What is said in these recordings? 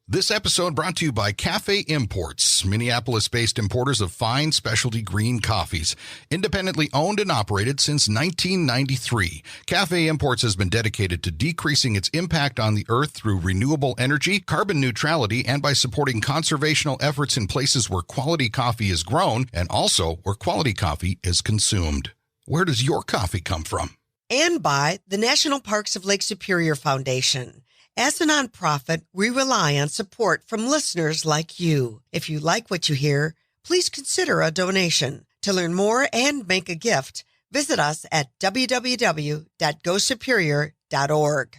This episode brought to you by Cafe Imports, Minneapolis-based importers of fine specialty green coffees. Independently owned and operated since 1993, Cafe Imports has been dedicated to decreasing its impact on the earth through renewable energy, carbon neutrality, and by supporting conservational efforts in places where quality coffee is grown and also where quality coffee is consumed. Where does your coffee come from? And by the National Parks of Lake Superior Foundation. As a nonprofit, we rely on support from listeners like you. If you like what you hear, please consider a donation. To learn more and make a gift, visit us at www.gosuperior.org.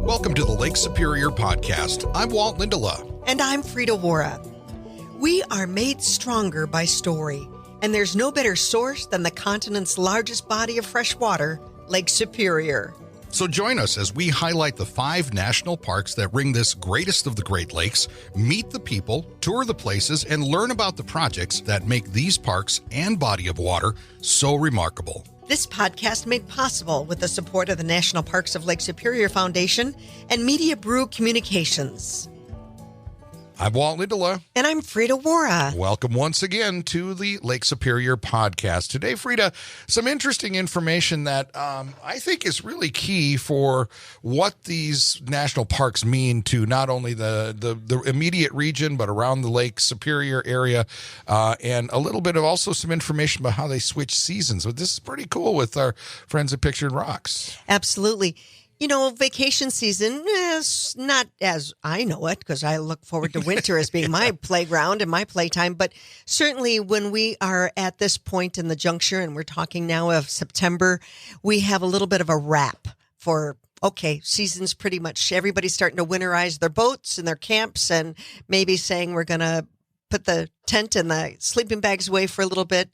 Welcome to the Lake Superior Podcast. I'm Walt, Lindala. And I'm Frida, Waara. We are made stronger by story, and there's no better source than the continent's largest body of fresh water, Lake Superior. So join us as we highlight the 5 national parks that ring this greatest of the Great Lakes, meet the people, tour the places, and learn about the projects that make these parks and body of water so remarkable. This podcast made possible with the support of the National Parks of Lake Superior Foundation and Media Brew Communications. I'm Walt Lindala. And I'm Frida Waara. Welcome once again to the Lake Superior Podcast. Today, Frida, some interesting information that I think is really key for what these national parks mean to not only the immediate region, but around the Lake Superior area, and a little bit of also some information about how they switch seasons. But this is pretty cool with our friends at Pictured Rocks. Absolutely. You know, vacation season is not as I know it, because I look forward to winter as being my playground and my playtime. But certainly when we are at this point in the juncture, and we're talking now of September, we have a little bit of a wrap for, okay, season's pretty much, everybody's starting to winterize their boats and their camps and maybe saying we're going to put the tent and the sleeping bags away for a little bit.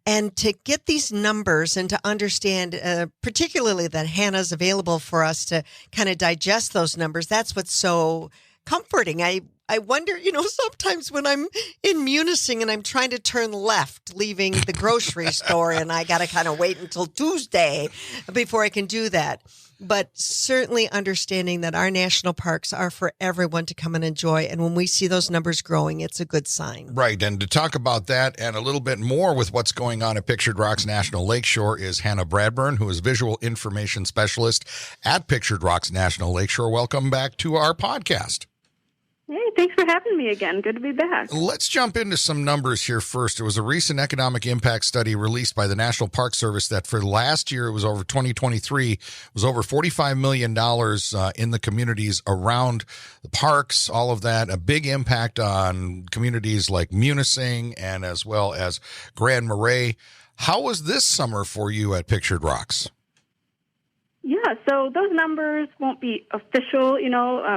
And to get these numbers and to understand, particularly that Hannah's available for us to kind of digest those numbers, that's what's so comforting. I wonder, sometimes when I'm in Munising and I'm trying to turn left, leaving the grocery store, and I got to kind of wait until Tuesday before I can do that. But certainly understanding that our national parks are for everyone to come and enjoy. And when we see those numbers growing, it's a good sign. Right. And to talk about that and a little bit more with what's going on at Pictured Rocks National Lakeshore is Hannah Bradburn, who is Visual Information Specialist at Pictured Rocks National Lakeshore. Welcome back to our podcast. Hey, thanks for having me again. Good to be back. Let's jump into some numbers here first. There was a recent economic impact study released by the National Park Service that for last year, it was over 2023, was over $45 million in the communities around the parks, all of that, a big impact on communities like Munising and as well as Grand Marais. How was this summer for you at Pictured Rocks? Yeah, so those numbers won't be official,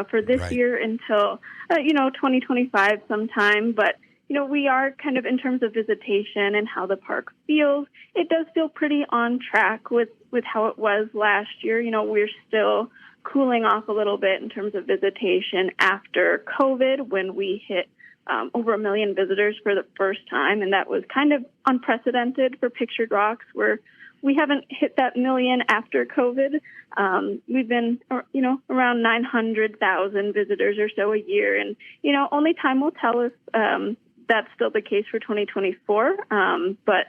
for this year until, 2025 sometime. But, we are kind of in terms of visitation and how the park feels, it does feel pretty on track with how it was last year. We're still cooling off a little bit in terms of visitation after COVID when we hit over 1 million visitors for the first time. And that was kind of unprecedented for Pictured Rocks, where we haven't hit that million after COVID. We've been, around 900,000 visitors or so a year. And, only time will tell if that's still the case for 2024. But,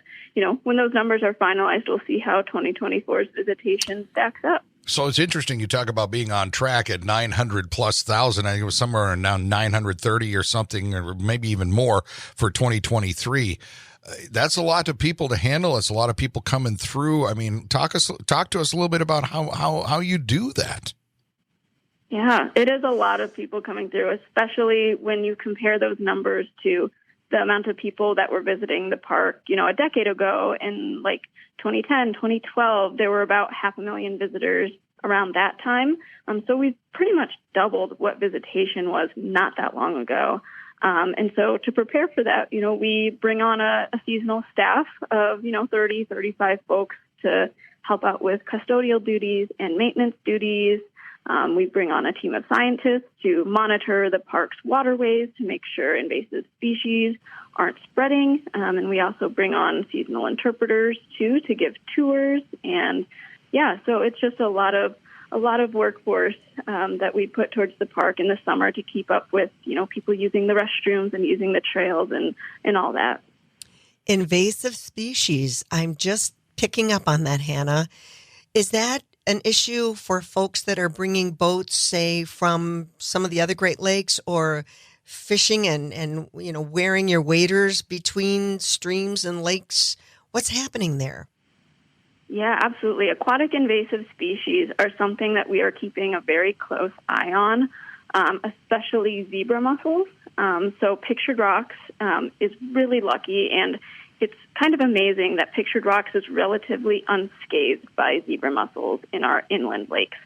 when those numbers are finalized, we'll see how 2024's visitation stacks up. So it's interesting you talk about being on track at 900 plus thousand. I think it was somewhere around 930 or something, or maybe even more for 2023. That's a lot of people to handle. It's a lot of people coming through. I mean, talk to us a little bit about how you do that. Yeah, it is a lot of people coming through, especially when you compare those numbers to the amount of people that were visiting the park, a decade ago in like 2010, 2012, there were about 500,000 visitors around that time. So we've pretty much doubled what visitation was not that long ago. And so to prepare for that, we bring on a seasonal staff of, 30, 35 folks to help out with custodial duties and maintenance duties. We bring on a team of scientists to monitor the park's waterways to make sure invasive species aren't spreading. And we also bring on seasonal interpreters too to give tours. And yeah, so it's just a lot of workforce that we put towards the park in the summer to keep up with, people using the restrooms and using the trails and all that. Invasive species. I'm just picking up on that, Hannah. Is that an issue for folks that are bringing boats, say, from some of the other Great Lakes, or fishing and wearing your waders between streams and lakes? What's happening there? Yeah, absolutely. Aquatic invasive species are something that we are keeping a very close eye on, especially zebra mussels. So Pictured Rocks is really lucky, and it's kind of amazing that Pictured Rocks is relatively unscathed by zebra mussels in our inland lakes,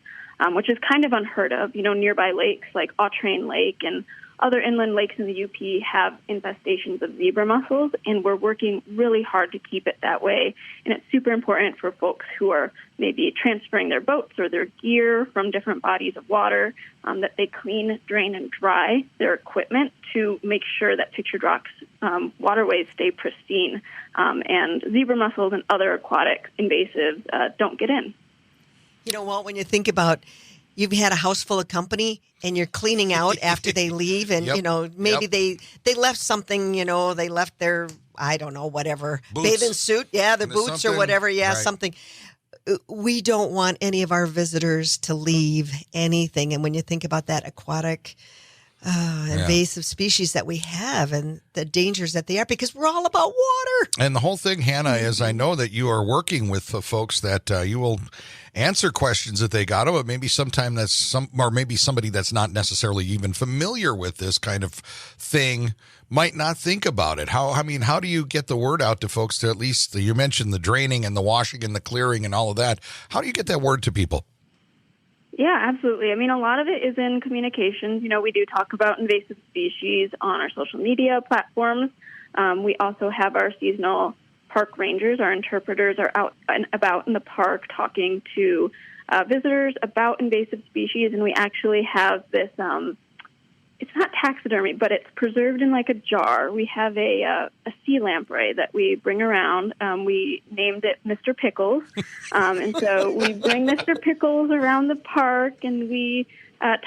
which is kind of unheard of. Nearby lakes like Autrain Lake and other inland lakes in the UP have infestations of zebra mussels, and we're working really hard to keep it that way. And it's super important for folks who are maybe transferring their boats or their gear from different bodies of water that they clean, drain, and dry their equipment to make sure that Pictured Rocks waterways stay pristine, and zebra mussels and other aquatic invasives don't get in. Walt, when you think about you've had a house full of company and you're cleaning out after they leave, and maybe they left something, they left their, I don't know, whatever, boots. bathing suit, their boots or whatever, right. Something. We don't want any of our visitors to leave anything. And when you think about that aquatic invasive species that we have and the dangers that they are, because we're all about water. And the whole thing, Hannah, is I know that you are working with the folks that you will answer questions that they got, but maybe sometime maybe somebody that's not necessarily even familiar with this kind of thing might not think about it. How do you get the word out to folks to, at least, you mentioned the draining and the washing and the clearing and all of that. How do you get that word to people? Yeah, absolutely. A lot of it is in communications. We do talk about invasive species on our social media platforms. We also have our seasonal park rangers. Our interpreters are out and about in the park talking to visitors about invasive species. And we actually have this, it's not taxidermy, but it's preserved in like a jar. We have a sea lamprey that we bring around. We named it Mr. Pickles. And so we bring Mr. Pickles around the park, and we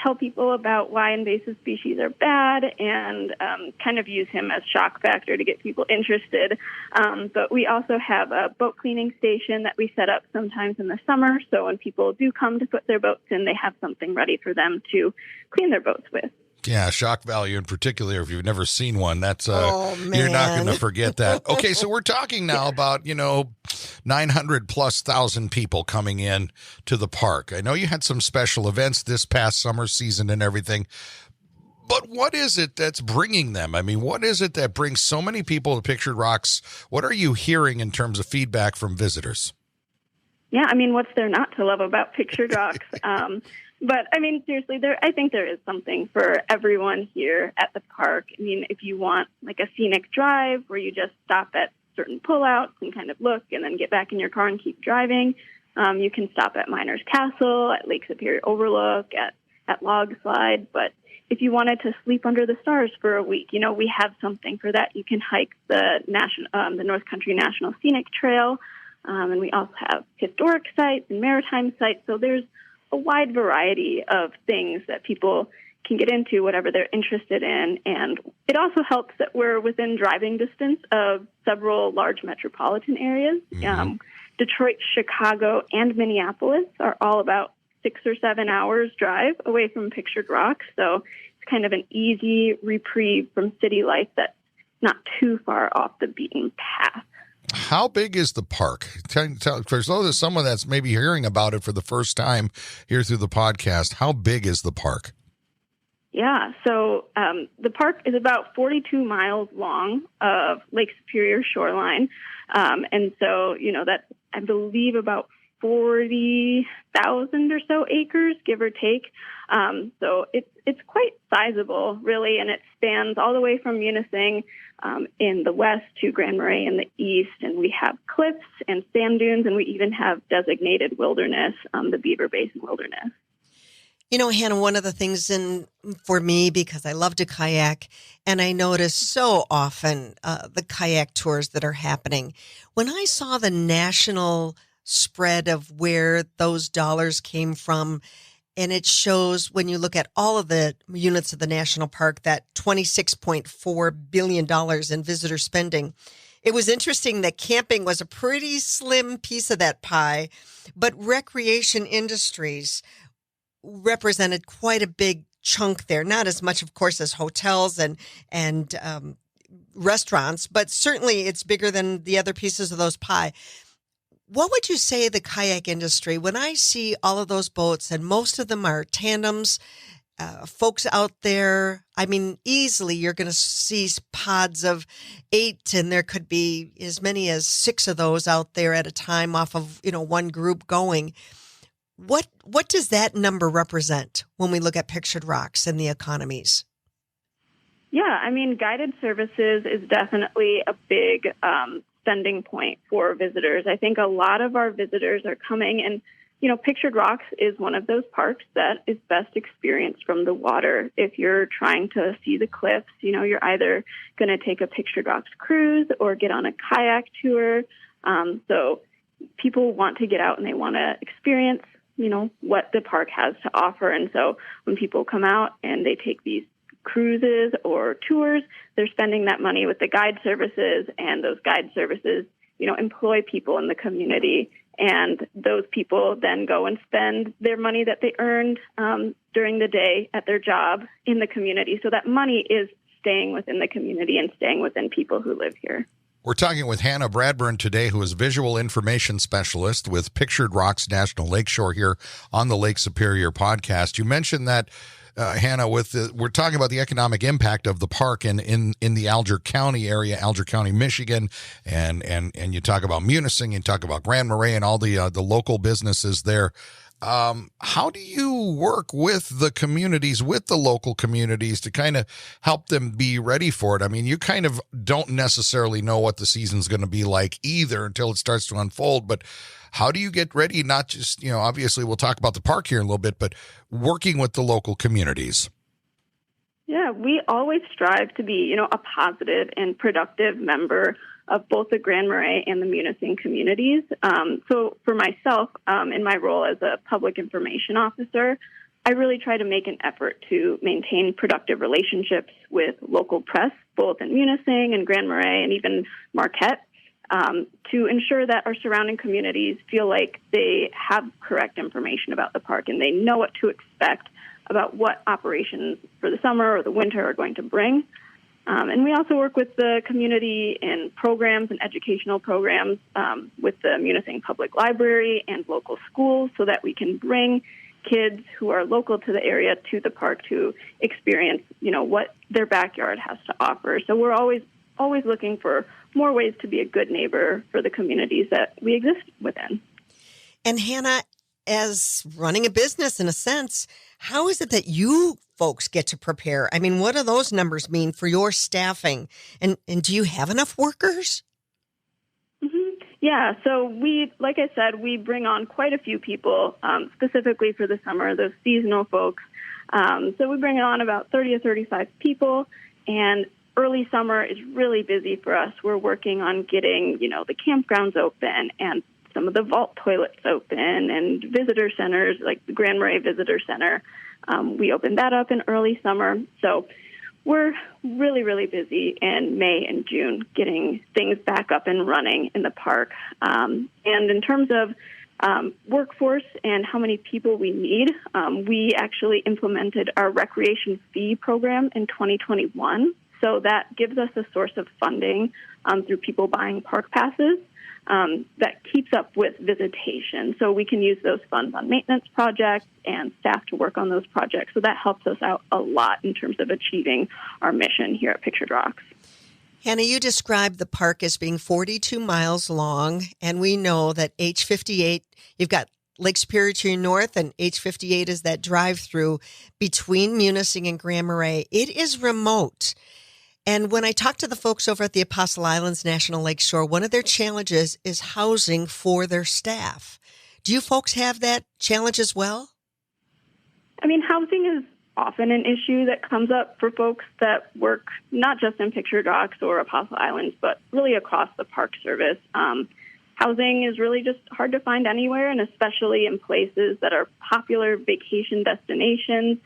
tell people about why invasive species are bad, and kind of use him as shock factor to get people interested. But we also have a boat cleaning station that we set up sometimes in the summer. So when people do come to put their boats in, they have something ready for them to clean their boats with. Yeah, shock value in particular. If you've never seen one, that's you're not going to forget that. Okay, so we're talking now about 900,000+ people coming in to the park. I know you had some special events this past summer season and everything, but what is it that's bringing them? What is it that brings so many people to Pictured Rocks? What are you hearing in terms of feedback from visitors? Yeah, what's there not to love about Pictured Rocks? But, seriously, I think there is something for everyone here at the park. If you want, like, a scenic drive where you just stop at certain pullouts and kind of look and then get back in your car and keep driving, you can stop at Miners Castle, at Lake Superior Overlook, at Log Slide. But if you wanted to sleep under the stars for a week, we have something for that. You can hike the North Country National Scenic Trail, and we also have historic sites and maritime sites. So there's a wide variety of things that people can get into, whatever they're interested in. And it also helps that we're within driving distance of several large metropolitan areas. Mm-hmm. Detroit, Chicago, and Minneapolis are all about 6 or 7 hours drive away from Pictured Rocks. So it's kind of an easy reprieve from city life that's not too far off the beaten path. How big is the park? For someone that's maybe hearing about it for the first time here through the podcast, how big is the park? Yeah, so the park is about 42 miles long of Lake Superior shoreline. And so, that's, I believe, about 40,000 or so acres, give or take. So it's quite sizable, really, and it spans all the way from Munising in the west to Grand Marais in the east. And we have cliffs and sand dunes, and we even have designated wilderness, the Beaver Basin Wilderness. You know, Hannah, one of the things for me, because I love to kayak, and I notice so often the kayak tours that are happening. When I saw the national spread of where those dollars came from, and it shows when you look at all of the units of the national park, that $26.4 billion in visitor spending. It was interesting that camping was a pretty slim piece of that pie, but recreation industries represented quite a big chunk there. Not as much, of course, as hotels and restaurants, but certainly it's bigger than the other pieces of those pie. What would you say the kayak industry, when I see all of those boats, and most of them are tandems, folks out there, I mean, easily you're going to see pods of 8, and there could be as many as 6 of those out there at a time off of, one group going. What does that number represent when we look at Pictured Rocks and the economies? Yeah, I mean, guided services is definitely a big spending point for visitors. I think a lot of our visitors are coming, and Pictured Rocks is one of those parks that is best experienced from the water. If you're trying to see the cliffs, you're either going to take a Pictured Rocks cruise or get on a kayak tour. So people want to get out and they want to experience, what the park has to offer. And so when people come out and they take these cruises or tours, they're spending that money with the guide services, and those guide services, employ people in the community. And those people then go and spend their money that they earned during the day at their job in the community. So that money is staying within the community and staying within people who live here. We're talking with Hannah Bradburn today, who is Visual Information Specialist with Pictured Rocks National Lakeshore here on the Lake Superior podcast. You mentioned that, Hannah, we're talking about the economic impact of the park in the Alger County area, Alger County, Michigan, and you talk about Munising, you talk about Grand Marais and all the local businesses there. How do you work with the communities, with the local communities, to kind of help them be ready for it? I mean, you kind of don't necessarily know what the season's going to be like either until it starts to unfold, but how do you get ready? Not just, obviously we'll talk about the park here in a little bit, but working with the local communities. Yeah, we always strive to be, a positive and productive member of both the Grand Marais and the Munising communities. So for myself, in my role as a public information officer, I really try to make an effort to maintain productive relationships with local press, both in Munising and Grand Marais and even Marquette, to ensure that our surrounding communities feel like they have correct information about the park and they know what to expect about what operations for the summer or the winter are going to bring. And we also work with the community in programs and educational programs with the Munising Public Library and local schools so that we can bring kids who are local to the area to the park to experience, what their backyard has to offer. So we're always looking for more ways to be a good neighbor for the communities that we exist within. And Hannah, as running a business in a sense, how is it that you folks get to prepare? I mean, what do those numbers mean for your staffing? And do you have enough workers? Mm-hmm. Yeah, so like I said, we bring on quite a few people, specifically for the summer, those seasonal folks. So we bring on about 30 or 35 people, and early summer is really busy for us. We're working on getting, the campgrounds open and some of the vault toilets open and visitor centers, like the Grand Marais Visitor Center. We opened that up in early summer. So we're really, really busy in May and June getting things back up and running in the park. And in terms of workforce and how many people we need, we actually implemented our recreation fee program in 2021. So that gives us a source of funding through people buying park passes that keeps up with visitation. So we can use those funds on maintenance projects and staff to work on those projects. So that helps us out a lot in terms of achieving our mission here at Pictured Rocks. Hannah, you described the park as being 42 miles long, and we know that H58, you've got Lake Superior to your north, and H58 is that drive-through between Munising and Grand Marais. It is remote. And when I talk to the folks over at the Apostle Islands National Lakeshore, one of their challenges is housing for their staff. Do you folks have that challenge as well? I mean, housing is often an issue that comes up for folks that work not just in Pictured Rocks or Apostle Islands, but really across the Park Service. Housing is really just hard to find anywhere, and especially in places that are popular vacation destinations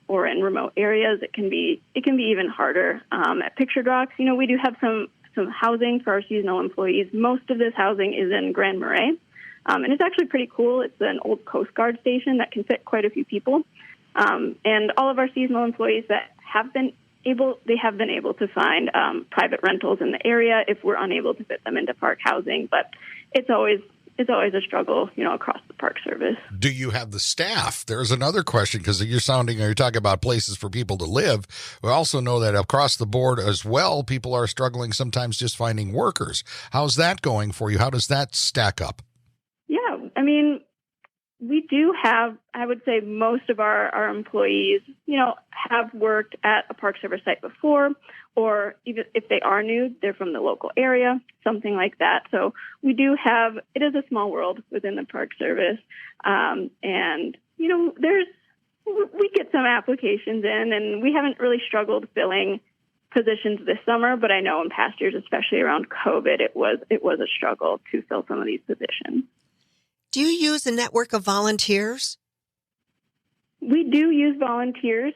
or in remote areas, it can be even harder. At Pictured Rocks, we do have some housing for our seasonal employees. Most of this housing is in Grand Marais, and it's actually pretty cool. It's an old Coast Guard station that can fit quite a few people, and all of our seasonal employees that have been able to find private rentals in the area if we're unable to fit them into park housing. But it's always a struggle, across the Park Service. Do you have the staff? There's another question, because you're talking about places for people to live. We also know that across the board as well, people are struggling sometimes just finding workers. How's that going for you? How does that stack up? Yeah, I mean, we do have, I would say most of our employees, have worked at a Park Service site before, or even if they are new, they're from the local area, something like that. So we do have, it is a small world within the Park Service. And, we get some applications in, and we haven't really struggled filling positions this summer, but I know in past years, especially around COVID, it was a struggle to fill some of these positions. Do you use a network of volunteers? We do use volunteers.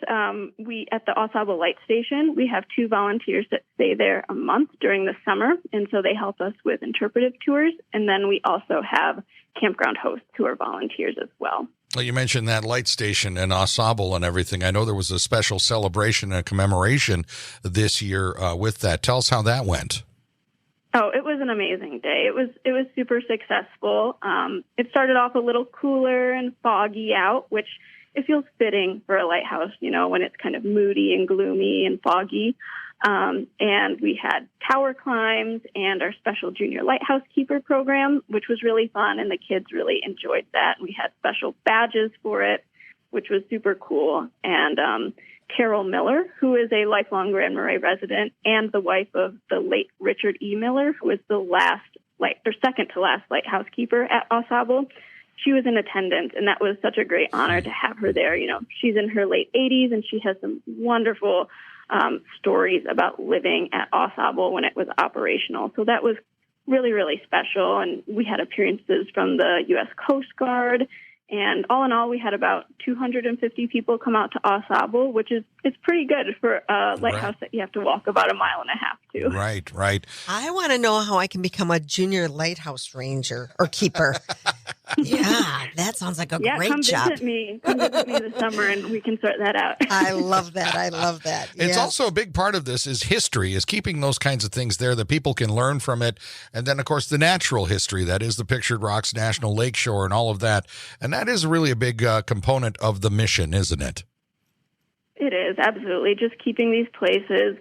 We at the Au Light Station, we have 2 volunteers that stay there a month during the summer, and so they help us with interpretive tours. And then we also have campground hosts who are volunteers as well. Well, you mentioned that light station in Au Sable and everything. I know there was a special celebration and commemoration this year with that. Tell us how that went. Oh, it was an amazing day. It was super successful. It started off a little cooler and foggy out, which it feels fitting for a lighthouse, when it's kind of moody and gloomy and foggy. And we had tower climbs and our special junior lighthouse keeper program, which was really fun, and the kids really enjoyed that. We had special badges for it, which was super cool. And Carol Miller, who is a lifelong Grand Marais resident and the wife of the late Richard E. Miller, who was the second to last lighthouse keeper at Au Sable. She was in attendance, and that was such a great honor to have her there. She's in her late 80s, and she has some wonderful stories about living at Au Sable when it was operational. So that was really, really special. And we had appearances from the U.S. Coast Guard. And all in all, we had about 250 people come out to Au Sable, which is pretty good for a lighthouse that you have to walk about 1.5 miles to. Right. I want to know how I can become a junior lighthouse ranger or keeper. Yeah, that sounds like a great job. Come visit me this summer, and we can sort that out. I love that. It's also a big part of this is history, is keeping those kinds of things there that people can learn from it. And then, of course, the natural history, that is the Pictured Rocks National Lakeshore and all of that. And that is really a big component of the mission, isn't it? It is, absolutely. Just keeping these places,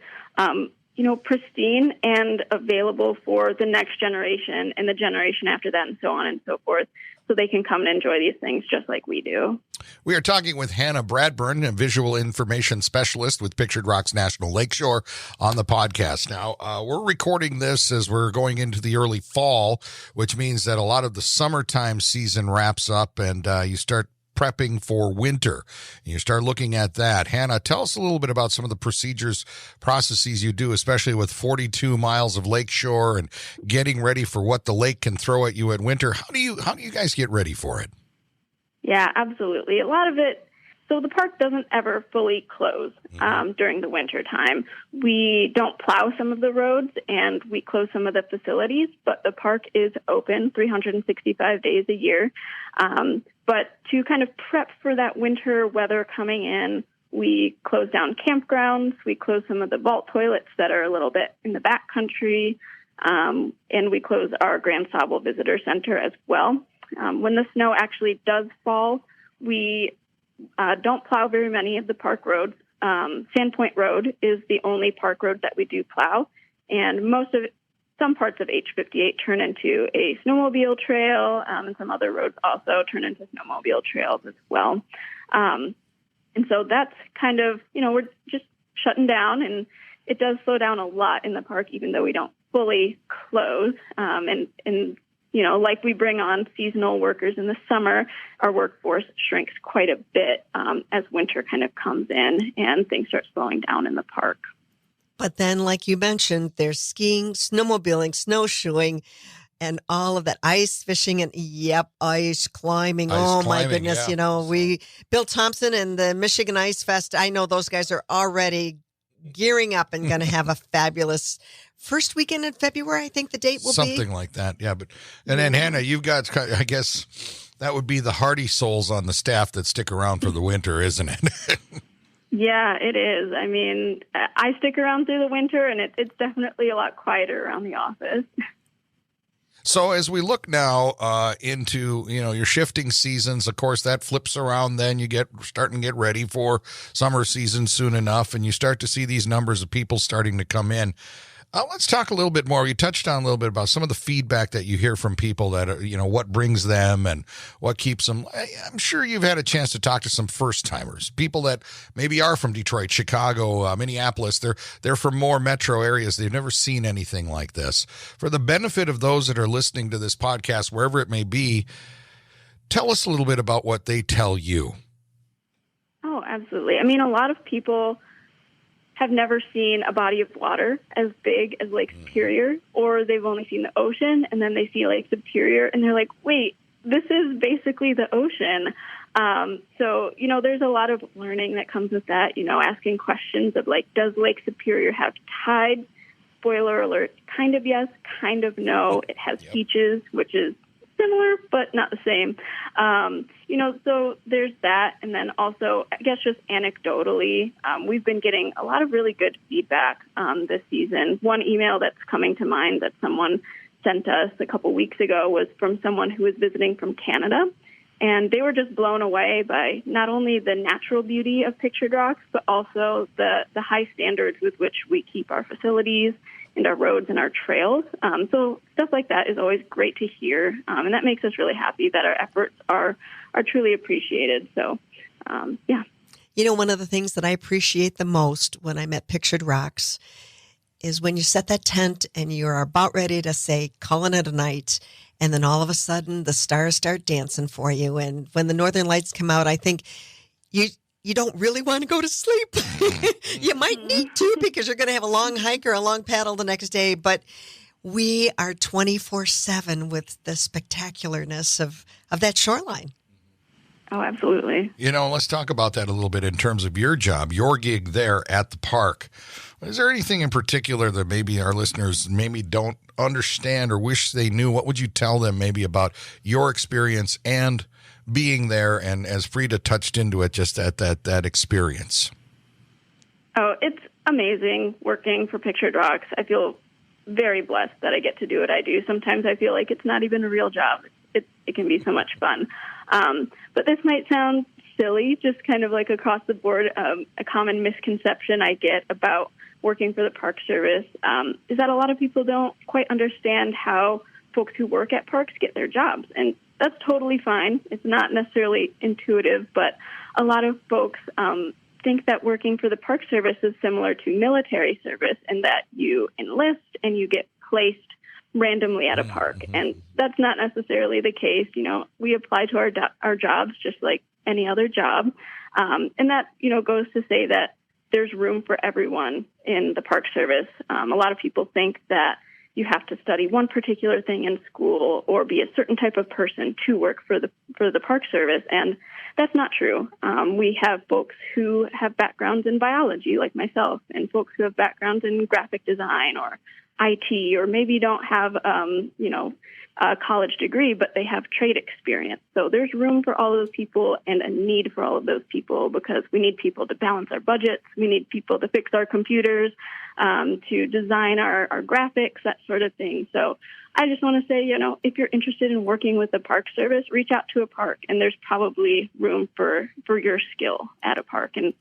pristine and available for the next generation and the generation after that, and so on and so forth, so they can come and enjoy these things just like we do. We are talking with Hannah Bradburn, a visual information specialist with Pictured Rocks National Lakeshore, on the podcast. Now, we're recording this as we're going into the early fall, which means that a lot of the summertime season wraps up and you start prepping for winter. You start looking at that. Hannah, tell us a little bit about some of the processes you do, especially with 42 miles of lakeshore and getting ready for what the lake can throw at you at winter. How do you guys get ready for it? Yeah, absolutely. A lot of it, so the park doesn't ever fully close during the winter time. We don't plow some of the roads and we close some of the facilities, but the park is open 365 days a year. But to kind of prep for that winter weather coming in, we close down campgrounds, we close some of the vault toilets that are a little bit in the back country, and we close our Grand Sable Visitor Center as well. When the snow actually does fall, we don't plow very many of the park roads. Sandpoint Road is the only park road that we do plow, and some parts of H58 turn into a snowmobile trail, and some other roads also turn into snowmobile trails as well. And so that's kind of, we're just shutting down, and it does slow down a lot in the park, even though we don't fully close. And like we bring on seasonal workers in the summer, our workforce shrinks quite a bit as winter kind of comes in and things start slowing down in the park. But then, like you mentioned, there's skiing, snowmobiling, snowshoeing, and all of that ice fishing and ice climbing. My goodness. Yeah. Bill Thompson and the Michigan Ice Fest, I know those guys are already gearing up and going to have a fabulous first weekend in February. I think the date will be something like that. Yeah. And then Hannah, you've got, I guess that would be the hardy souls on the staff that stick around for the winter, isn't it? Yeah, it is. I mean, I stick around through the winter, and it's definitely a lot quieter around the office. So as we look now into, your shifting seasons, of course, that flips around. Then you starting to get ready for summer season soon enough, and you start to see these numbers of people starting to come in. Let's talk a little bit more. You touched on a little bit about some of the feedback that you hear from people that are, what brings them and what keeps them. I'm sure you've had a chance to talk to some first timers, people that maybe are from Detroit, Chicago, Minneapolis. They're from more metro areas. They've never seen anything like this. For the benefit of those that are listening to this podcast, wherever it may be, tell us a little bit about what they tell you. Oh, absolutely. I mean, a lot of people have never seen a body of water as big as Lake Superior, or they've only seen the ocean, and then they see Lake Superior, and they're like, wait, this is basically the ocean. So, there's a lot of learning that comes with that, asking questions of, like, does Lake Superior have tides? Spoiler alert, kind of yes, kind of no. It has beaches, which is similar, but not the same. So there's that. And then also, I guess just anecdotally, we've been getting a lot of really good feedback this season. One email that's coming to mind that someone sent us a couple weeks ago was from someone who was visiting from Canada. And they were just blown away by not only the natural beauty of Pictured Rocks, but also the high standards with which we keep our facilities and our roads and our trails. So stuff like that is always great to hear. And that makes us really happy that our efforts are truly appreciated. So, yeah. One of the things that I appreciate the most when I'm at Pictured Rocks is when you set that tent and you're about ready to say, calling it a night. And then all of a sudden the stars start dancing for you. And when the northern lights come out, I think you don't really want to go to sleep. You might need to because you're going to have a long hike or a long paddle the next day. But we are 24/7 with the spectacularness of that shoreline. Oh, absolutely. Let's talk about that a little bit in terms of your job, your gig there at the park. Is there anything in particular that maybe our listeners maybe don't understand or wish they knew? What would you tell them maybe about your experience and being there, and as Frida touched into it, just at that experience? Oh, it's amazing working for Pictured Rocks. I feel very blessed that I get to do what I do. Sometimes I feel like it's not even a real job. It can be so much fun. But this might sound silly, just kind of like across the board. A common misconception I get about working for the Park Service is that a lot of people don't quite understand how folks who work at parks get their jobs. And that's totally fine. It's not necessarily intuitive, but a lot of folks think that working for the Park Service is similar to military service and that you enlist and you get placed randomly at a park. And that's not necessarily the case. We apply to our jobs just like any other job. And that, goes to say that there's room for everyone in the Park Service. A lot of people think that you have to study one particular thing in school or be a certain type of person to work for the Park Service, and that's not true. We have folks who have backgrounds in biology, like myself, and folks who have backgrounds in graphic design or IT, or maybe don't have a college degree, but they have trade experience. So there's room for all of those people and a need for all of those people because we need people to balance our budgets. We need people to fix our computers, to design our graphics, that sort of thing. So I just want to say, if you're interested in working with the Park Service, reach out to a park, and there's probably room for your skill at a park. And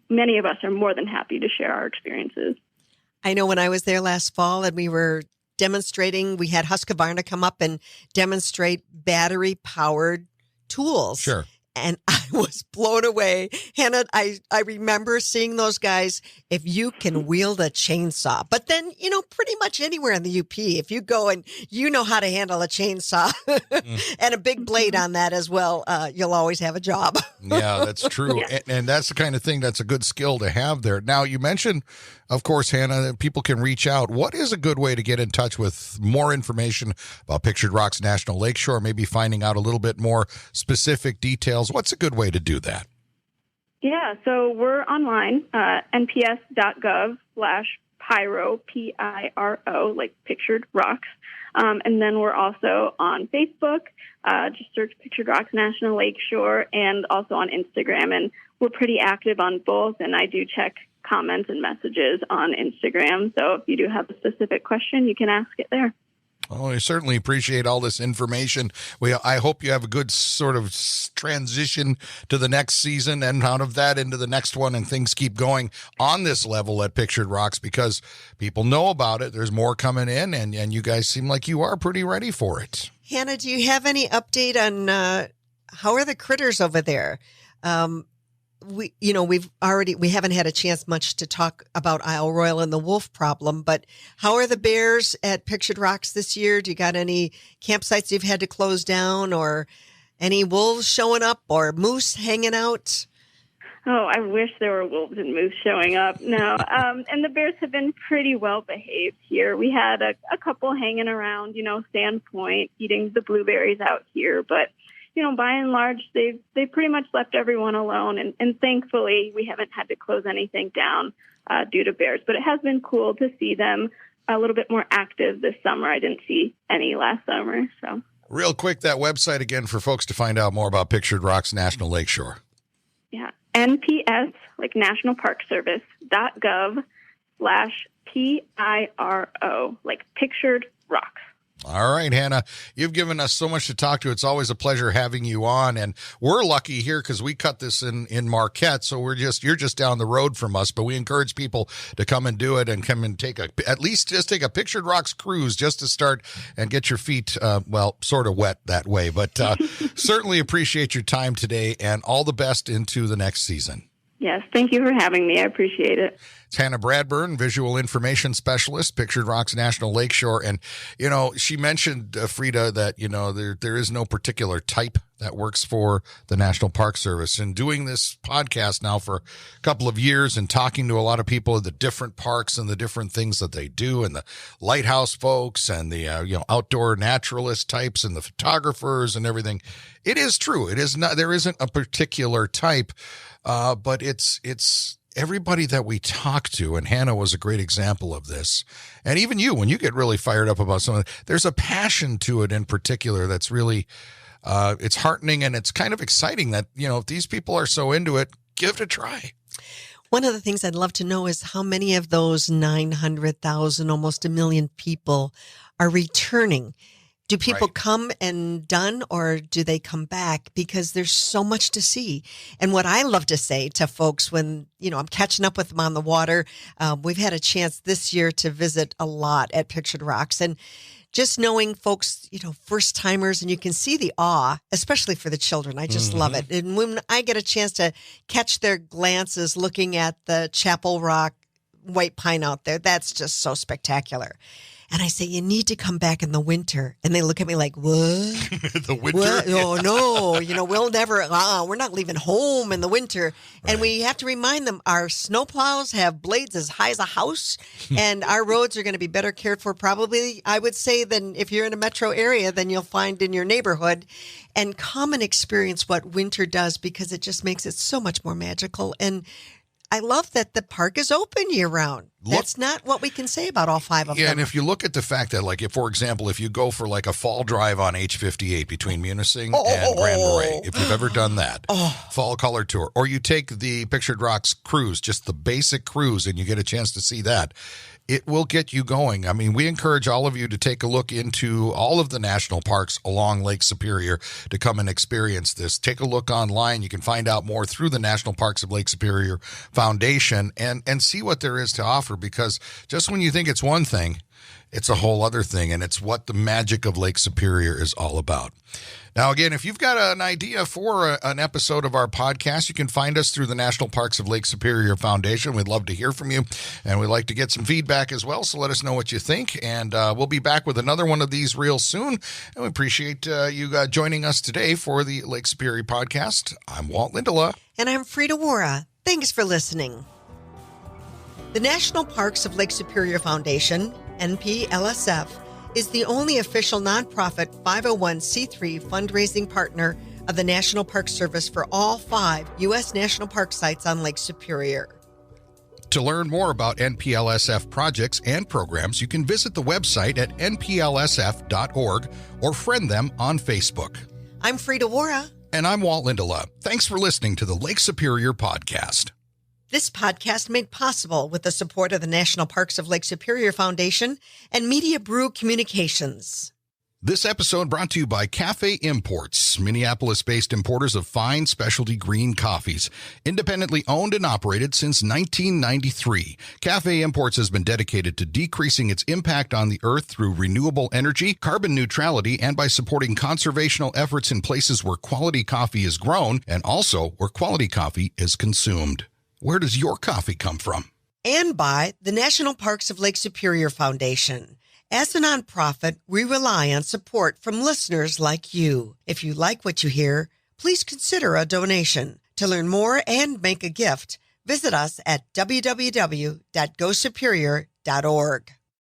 many of us are more than happy to share our experiences. I know when I was there last fall and we were demonstrating, we had Husqvarna come up and demonstrate battery-powered tools. Sure. And I was blown away. Hannah, I remember seeing those guys, if you can wield a chainsaw, but then, pretty much anywhere in the UP, if you go and you know how to handle a chainsaw and a big blade on that as well, you'll always have a job. Yeah, that's true. Yeah. And that's the kind of thing that's a good skill to have there. Now, you mentioned, of course, Hannah, that people can reach out. What is a good way to get in touch with more information about Pictured Rocks National Lakeshore, maybe finding out a little bit more specific details? What's a good way to do that? Yeah, so we're online, nps.gov/Pyro, P-I-R-O, like Pictured Rocks. And then we're also on Facebook. Just search Pictured Rocks National Lakeshore, and also on Instagram. And we're pretty active on both, and I do check comments and messages on Instagram. So if you do have a specific question, you can ask it there. Well, I certainly appreciate all this information. I hope you have a good sort of transition to the next season and out of that into the next one, and things keep going on this level at Pictured Rocks because people know about it. There's more coming in, and you guys seem like you are pretty ready for it. Hannah, do you have any update on how are the critters over there? We haven't had a chance much to talk about Isle Royal and the wolf problem, but how are the bears at Pictured Rocks this year? Do you got any campsites you've had to close down, or any wolves showing up, or moose hanging out? Oh, I wish there were wolves and moose showing up. No, and the bears have been pretty well behaved here. We had a couple hanging around, Sand Point, eating the blueberries out here, but by and large, they've pretty much left everyone alone. And thankfully, we haven't had to close anything down due to bears. But it has been cool to see them a little bit more active this summer. I didn't see any last summer. So, real quick, that website again for folks to find out more about Pictured Rocks National Lakeshore. Yeah, NPS, like National Park Service, .gov/PIRO, like Pictured Rocks. All right, Hannah, you've given us so much to talk to. It's always a pleasure having you on, and we're lucky here because we cut this in Marquette, so you're just down the road from us. But we encourage people to come and do it, and come and at least take a Pictured Rocks cruise just to start and get your feet sort of wet that way. But certainly appreciate your time today, and all the best into the next season. Yes, thank you for having me. I appreciate it. It's Hannah Bradburn, Visual Information Specialist, Pictured Rocks National Lakeshore. And, she mentioned, Frida, that, there is no particular type that works for the National Park Service. And doing this podcast now for a couple of years and talking to a lot of people at the different parks and the different things that they do, and the lighthouse folks and the, outdoor naturalist types and the photographers and everything, it is true. It is not, there isn't a particular type. But it's everybody that we talk to, and Hannah was a great example of this. And even you, when you get really fired up about something, there's a passion to it in particular that's really, it's heartening, and it's kind of exciting that, if these people are so into it, give it a try. One of the things I'd love to know is how many of those 900,000, almost a million people are returning. Do people come and done, or do they come back? Because there's so much to see. And what I love to say to folks when, I'm catching up with them on the water, we've had a chance this year to visit a lot at Pictured Rocks, and just knowing folks, first timers, and you can see the awe, especially for the children. I just love it. And when I get a chance to catch their glances looking at the Chapel Rock white pine out there, that's just so spectacular. And I say, you need to come back in the winter. And they look at me like, what? The winter? What? Oh, no. We'll never, we're not leaving home in the winter. Right. And we have to remind them our snowplows have blades as high as a house. And our roads are going to be better cared for probably, I would say, than if you're in a metro area than you'll find in your neighborhood. And come and experience what winter does, because it just makes it so much more magical. And I love that the park is open year round. That's not what we can say about all five of them. Yeah, and if you look at the fact that, like, if, for example, if you go for like a fall drive on H58 between Munising and Grand Marais, if you've ever done that, fall color tour, or you take the Pictured Rocks cruise, just the basic cruise, and you get a chance to see that, it will get you going. I mean, we encourage all of you to take a look into all of the national parks along Lake Superior to come and experience this. Take a look online. You can find out more through the National Parks of Lake Superior Foundation and see what there is to offer, because just when you think it's one thing, it's a whole other thing, and it's what the magic of Lake Superior is all about. Now, again, if you've got an idea for an episode of our podcast, you can find us through the National Parks of Lake Superior Foundation. We'd love to hear from you, and we'd like to get some feedback as well, so let us know what you think, and we'll be back with another one of these real soon, and we appreciate you joining us today for the Lake Superior podcast. I'm Walt Lindala. And I'm Frida Waara. Thanks for listening. The National Parks of Lake Superior Foundation, NPLSF, is the only official nonprofit 501c3 fundraising partner of the National Park Service for all 5 U.S. national park sites on Lake Superior. To learn more about NPLSF projects and programs, you can visit the website at nplsf.org or friend them on Facebook. I'm Frida Waara. And I'm Walt Lindala. Thanks for listening to the Lake Superior podcast. This podcast made possible with the support of the National Parks of Lake Superior Foundation and Media Brew Communications. This episode brought to you by Cafe Imports, Minneapolis-based importers of fine specialty green coffees. Independently owned and operated since 1993, Cafe Imports has been dedicated to decreasing its impact on the earth through renewable energy, carbon neutrality, and by supporting conservational efforts in places where quality coffee is grown and also where quality coffee is consumed. Where does your coffee come from? And by the National Parks of Lake Superior Foundation. As a nonprofit, we rely on support from listeners like you. If you like what you hear, please consider a donation. To learn more and make a gift, visit us at www.gosuperior.org.